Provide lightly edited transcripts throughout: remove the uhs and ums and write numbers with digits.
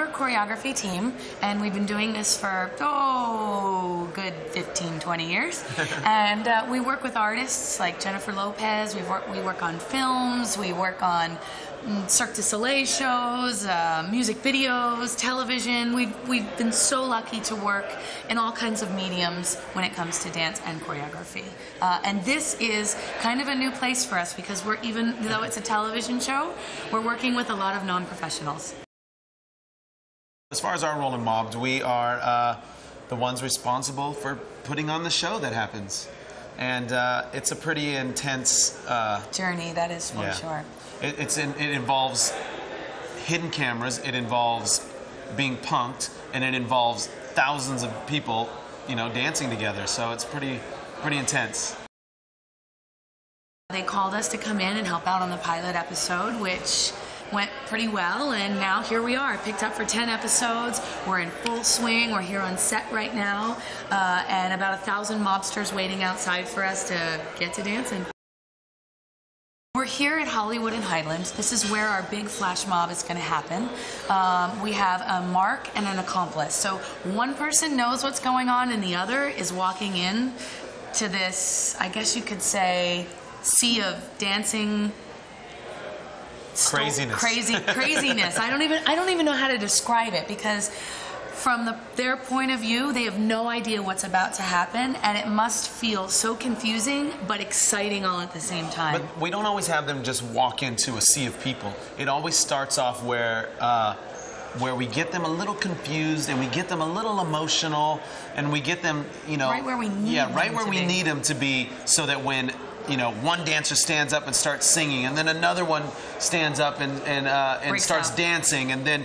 we're a choreography team, and we've been doing this for, good 15, 20 years. And we work with artists like Jennifer Lopez. We work on films. We work on Cirque du Soleil shows, music videos, television. We've been so lucky to work in all kinds of mediums when it comes to dance and choreography. And this is kind of a new place for us because even though it's a television show, we're working with a lot of non-professionals. As far as our role in Mobbed, we are the ones responsible for putting on the show that happens. And it's a pretty intense journey, that is for sure. It involves hidden cameras, it involves being punked, and it involves thousands of people, dancing together. So it's pretty intense. They called us to come in and help out on the pilot episode, which went pretty well, and now here we are, picked up for 10 episodes. We're in full swing. We're here on set right now, and about 1,000 mobsters waiting outside for us to get to dancing. We're here at Hollywood and Highland. This is where our big flash mob is going to happen. We have a mark and an accomplice. So one person knows what's going on and the other is walking in to this, I guess you could say, sea of dancing craziness. Craziness. I don't even know how to describe it, because from their point of view, they have no idea what's about to happen, and it must feel so confusing but exciting all at the same time. But we don't always have them just walk into a sea of people. It always starts off where we get them a little confused, and we get them a little emotional, and we get them, right where we need them. Right where we need them to be, so that when one dancer stands up and starts singing, and then another one stands up and starts dancing, and then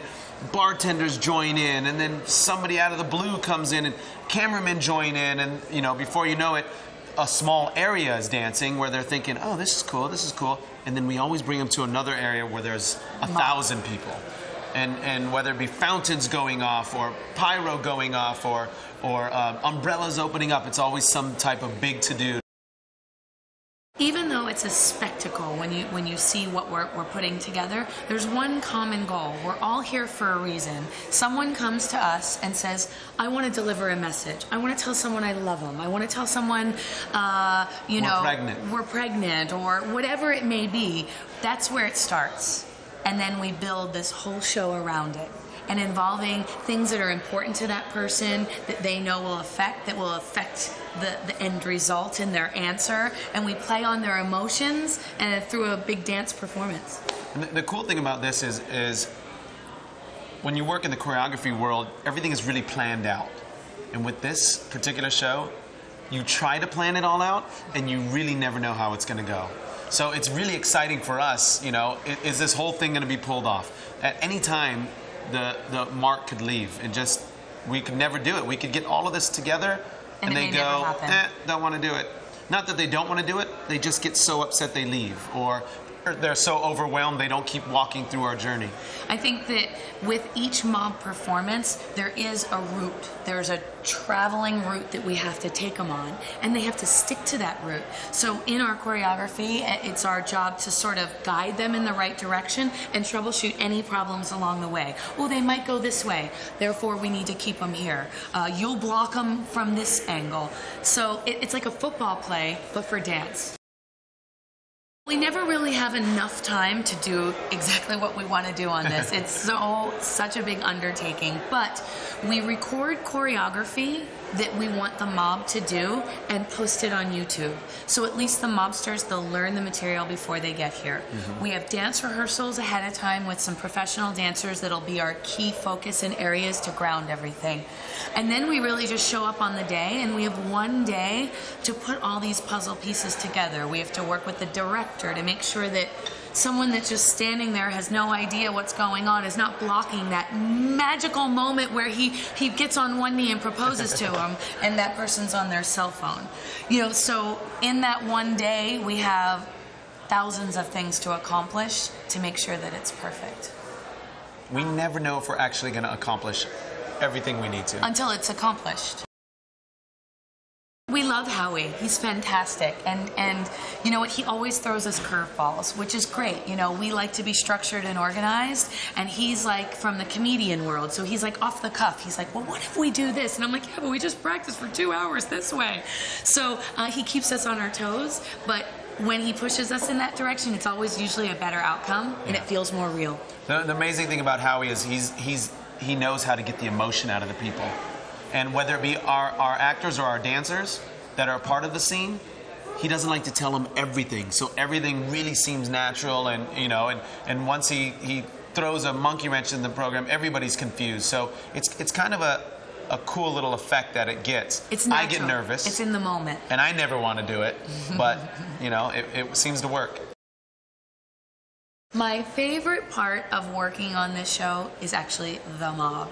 bartenders join in, and then somebody out of the blue comes in, and cameramen join in, and before you know it, a small area is dancing where they're thinking, oh, this is cool, and then we always bring them to another area where there's 1,000 people, and whether it be fountains going off, or pyro going off, or umbrellas opening up, it's always some type of big to-do. Even though it's a spectacle when you see what we're putting together, there's one common goal. We're all here for a reason. Someone comes to us and says, I want to deliver a message. I want to tell someone I love them. I want to tell someone, we're pregnant, or whatever it may be. That's where it starts. And then we build this whole show around it, and involving things that are important to that person, that they know will affect the end result in their answer, and we play on their emotions and through a big dance performance. And the cool thing about this is when you work in the choreography world, everything is really planned out. And with this particular show, you try to plan it all out, and you really never know how it's going to go. So it's really exciting for us, is this whole thing going to be pulled off? At any time, the mark could leave, and we could never do it. We could get all of this together, and they go, don't want to do it. Not that they don't want to do it, they just get so upset they leave, or they're so overwhelmed they don't keep walking through our journey. I think that with each mob performance, there is a route. There's a traveling route that we have to take them on, and they have to stick to that route. So in our choreography, it's our job to sort of guide them in the right direction and troubleshoot any problems along the way. Well, they might go this way, therefore we need to keep them here. You'll block them from this angle. So it's like a football play, but for dance. We never really have enough time to do exactly what we want to do on this. It's such a big undertaking, but we record choreography that we want the mob to do and post it on YouTube. So at least the mobsters, they'll learn the material before they get here. Mm-hmm. We have dance rehearsals ahead of time with some professional dancers that'll be our key focus and areas to ground everything. And then we really just show up on the day, and we have one day to put all these puzzle pieces together. We have to work with the director to make sure that someone that's just standing there has no idea what's going on, is not blocking that magical moment where he gets on one knee and proposes to him, and that person's on their cell phone. So in that one day, we have thousands of things to accomplish to make sure that it's perfect. We never know if we're actually going to accomplish everything we need to. Until it's accomplished. We love love Howie. He's fantastic. And you know what? He always throws us curveballs, which is great. You know, we like to be structured and organized, and he's like from the comedian world, so he's like off the cuff. He's like, well, what if we do this? And I'm like, yeah, but we just practiced for 2 hours this way. So he keeps us on our toes, but when he pushes us in that direction, it's always usually a better outcome, and it feels more real. The amazing thing about Howie is he knows how to get the emotion out of the people. And whether it be our actors or our dancers that are a part of the scene, he doesn't like to tell them everything. So everything really seems natural, and you know, and once he throws a monkey wrench in the program, everybody's confused. So it's kind of a cool little effect that it gets. It's natural. I get nervous. It's in the moment. And I never want to do it, but you know, it seems to work. My favorite part of working on this show is actually the mob,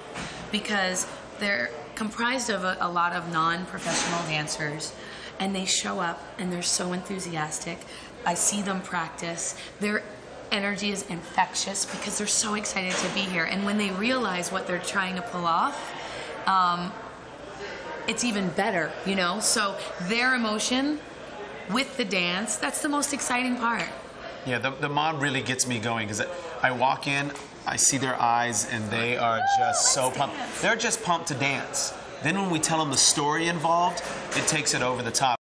because they're comprised of a lot of non-professional dancers, and they show up and they're so enthusiastic. I see them practice. Their energy is infectious because they're so excited to be here, and when they realize what they're trying to pull off, it's even better, you know? So their emotion with the dance, that's the most exciting part. Yeah, the mob really gets me going, because I walk in, I see their eyes, and they are just so pumped. They're just pumped to dance. Then when we tell them the story involved, it takes it over the top.